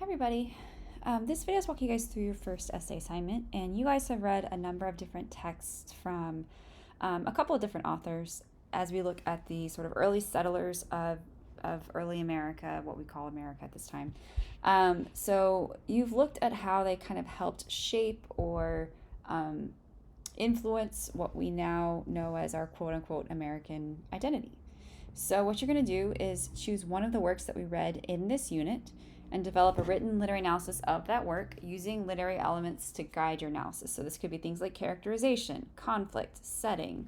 Everybody. This video is walking you guys through your first essay assignment, and you guys have read a number of different texts from a couple of different authors as we look at the sort of early settlers of early America, what we call America at this time. So you've looked at how they kind of helped shape or influence what we now know as our quote-unquote American identity. So what you're going to do is choose one of the works that we read in this unit and develop a written literary analysis of that work using literary elements to guide your analysis. So this could be things like characterization, conflict, setting.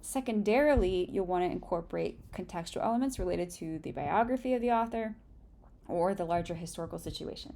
Secondarily, you'll want to incorporate contextual elements related to the biography of the author or the larger historical situation.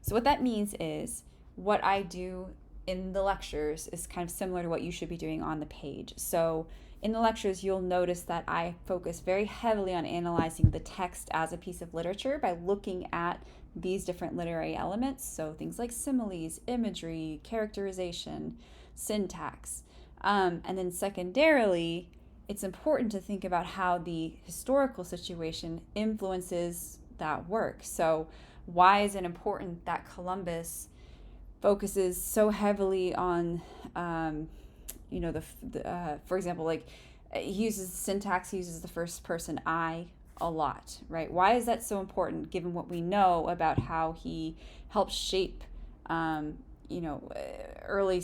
So what that means is what I do in the lectures is kind of similar to what you should be doing on the page. So in the lectures, you'll notice that I focus very heavily on analyzing the text as a piece of literature by looking at these different literary elements. So things like similes, imagery, characterization, syntax. And then secondarily, it's important to think about how the historical situation influences that work. So why is it important that Columbus focuses so heavily on for example, like he uses syntax, he uses the first person I a lot, right? Why is that so important given what we know about how he helped shape, early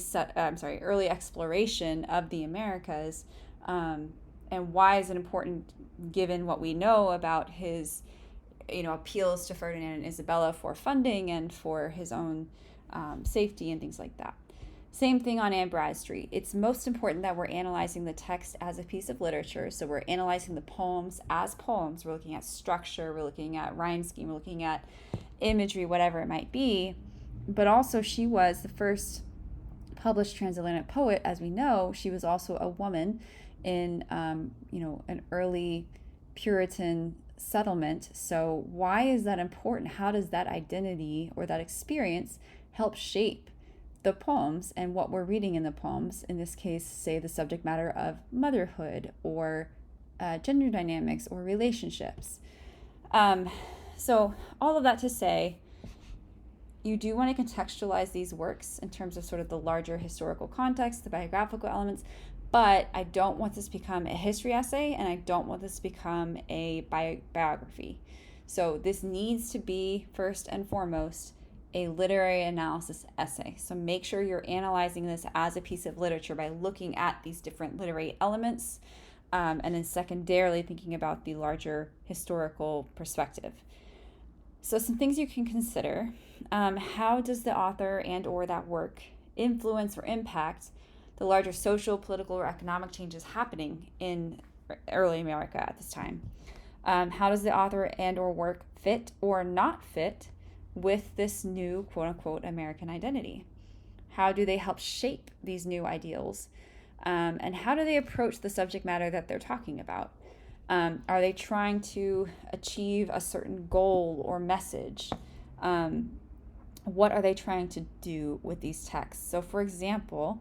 exploration of the Americas, and why is it important given what we know about his, appeals to Ferdinand and Isabella for funding and for his own safety and things like that. Same thing on Anne Bradstreet. It's most important that we're analyzing the text as a piece of literature. So we're analyzing the poems as poems. We're looking at structure, we're looking at rhyme scheme, we're looking at imagery, whatever it might be. But also she was the first published transatlantic poet, as we know. She was also a woman in, an early Puritan settlement. So why is that important? How does that identity or that experience help shape the poems and what we're reading in the poems, in this case, say the subject matter of motherhood or gender dynamics or relationships. So all of that to say, you do want to contextualize these works in terms of sort of the larger historical context, the biographical elements, but I don't want this to become a history essay and I don't want this to become a biography. So this needs to be, first and foremost, a literary analysis essay. So make sure you're analyzing this as a piece of literature by looking at these different literary elements, and then secondarily thinking about the larger historical perspective. So some things you can consider. How does the author and or that work influence or impact the larger social, political, or economic changes happening in early America at this time? How does the author and or work fit or not fit with this new quote-unquote American identity? How do they help shape these new ideals? And how do they approach the subject matter that they're talking about? Are they trying to achieve a certain goal or message? What are they trying to do with these texts? So for example,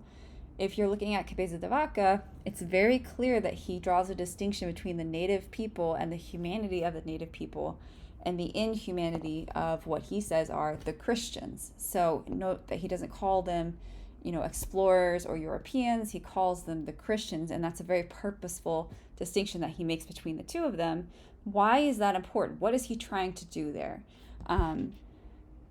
if you're looking at Cabeza de Vaca, it's very clear that he draws a distinction between the native people and the humanity of the native people and the inhumanity of what he says are the Christians. So note that he doesn't call them, explorers or Europeans. He calls them the Christians, and that's a very purposeful distinction that he makes between the two of them. Why is that important? What is he trying to do there?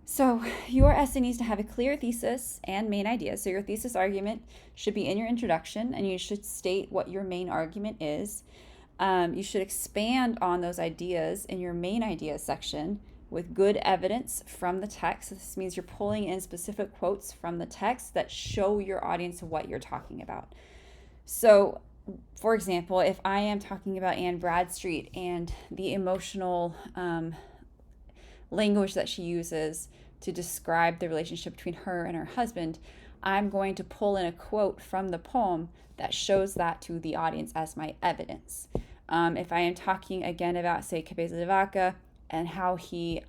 So your essay needs to have a clear thesis and main ideas. So your thesis argument should be in your introduction, and you should state what your main argument is. You should expand on those ideas in your main ideas section with good evidence from the text. This means you're pulling in specific quotes from the text that show your audience what you're talking about. So, for example, if I am talking about Anne Bradstreet and the emotional language that she uses to describe the relationship between her and her husband, I'm going to pull in a quote from the poem that shows that to the audience as my evidence. If I am talking again about, say, Cabeza de Vaca and how he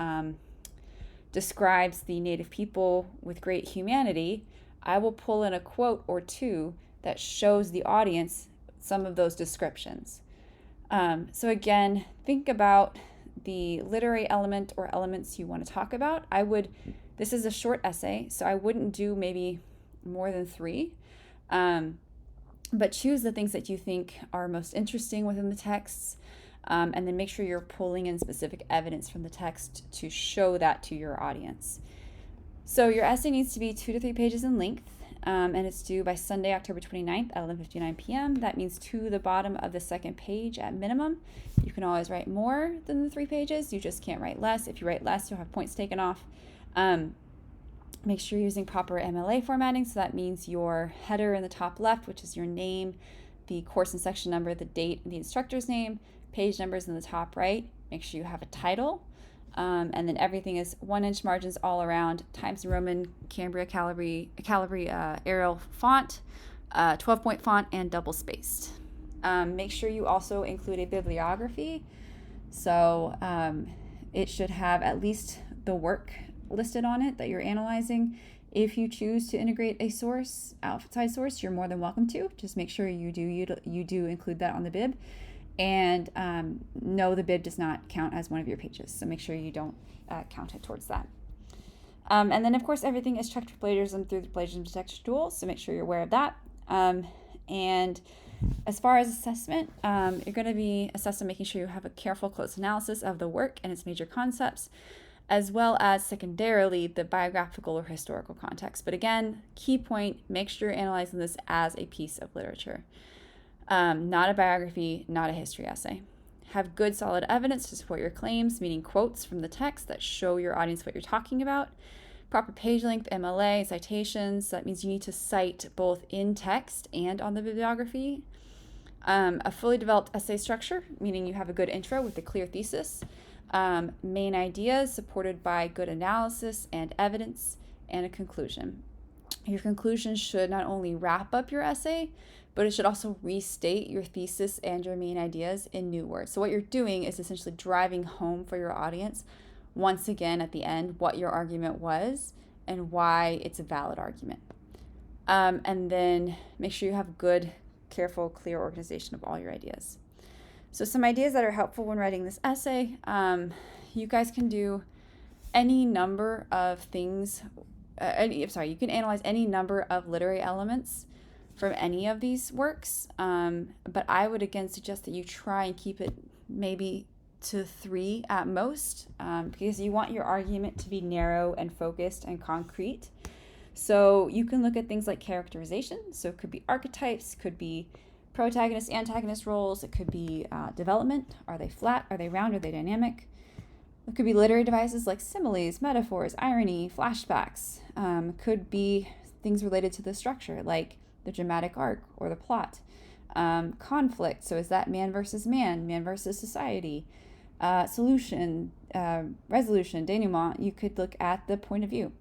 describes the native people with great humanity, I will pull in a quote or two that shows the audience some of those descriptions. So again, think about the literary element or elements you want to talk about. This is a short essay, so I wouldn't do maybe more than 3. But choose the things that you think are most interesting within the texts, and then make sure you're pulling in specific evidence from the text to show that to your audience. So your essay needs to be 2 to 3 pages in length, and it's due by Sunday, October 29th at 11:59 p.m. That means to the bottom of the second page at minimum. You can always write more than the 3 pages. You just can't write less. If you write less, you'll have points taken off. Make sure you're using proper MLA formatting. So that means your header in the top left, which is your name, the course and section number, the date, and the instructor's name, page numbers in the top right. Make sure you have a title. And then everything is 1-inch margins all around, Times New Roman, Cambria, Calibri, Arial font, 12-point font, and double spaced. Make sure you also include a bibliography. So it should have at least the work listed on it that you're analyzing. If you choose to integrate a source, outside source, you're more than welcome to. Just make sure you do include that on the bib. And no, the bib does not count as one of your pages, so make sure you don't count it towards that. And then, of course, everything is checked for plagiarism through the plagiarism detection tool, so make sure you're aware of that. And as far as assessment, you're going to be assessed on making sure you have a careful, close analysis of the work and its major concepts, as well as secondarily the biographical or historical context. But again, key point, make sure you're analyzing this as a piece of literature. Not a biography, not a history essay. Have good solid evidence to support your claims, meaning quotes from the text that show your audience what you're talking about. Proper page length, MLA, citations. That means you need to cite both in text and on the bibliography. A fully developed essay structure, meaning you have a good intro with a clear thesis. Main ideas supported by good analysis and evidence, and a conclusion. Your conclusion should not only wrap up your essay, but it should also restate your thesis and your main ideas in new words. So what you're doing is essentially driving home for your audience, once again at the end, what your argument was and why it's a valid argument. And then make sure you have good, careful, clear organization of all your ideas. So some ideas that are helpful when writing this essay, you guys can do any number of things. You can analyze any number of literary elements from any of these works, but I would again suggest that you try and keep it maybe to 3 at most, because you want your argument to be narrow and focused and concrete. So you can look at things like characterization. So it could be archetypes, could be protagonist, antagonist roles. It could be development. Are they flat? Are they round? Are they dynamic? It could be literary devices like similes, metaphors, irony, flashbacks. Could be things related to the structure, like the dramatic arc or the plot. Conflict. So is that man versus man, man versus society? Solution, resolution, denouement. You could look at the point of view.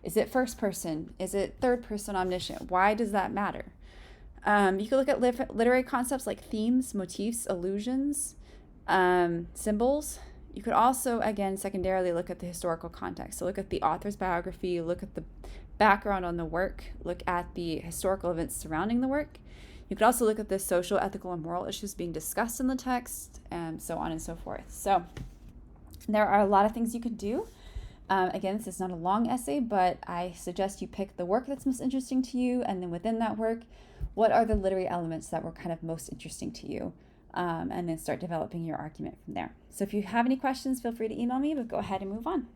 Is it first person? Is it third person omniscient? Why does that matter? You could look at literary concepts like themes, motifs, allusions, symbols. You could also, again, secondarily look at the historical context. So look at the author's biography, look at the background on the work, look at the historical events surrounding the work. You could also look at the social, ethical, and moral issues being discussed in the text, and so on and so forth. So there are a lot of things you could do. Again, this is not a long essay, but I suggest you pick the work that's most interesting to you, and then within that work, what are the literary elements that were kind of most interesting to you, and then start developing your argument from there. So if you have any questions, feel free to email me, but go ahead and move on.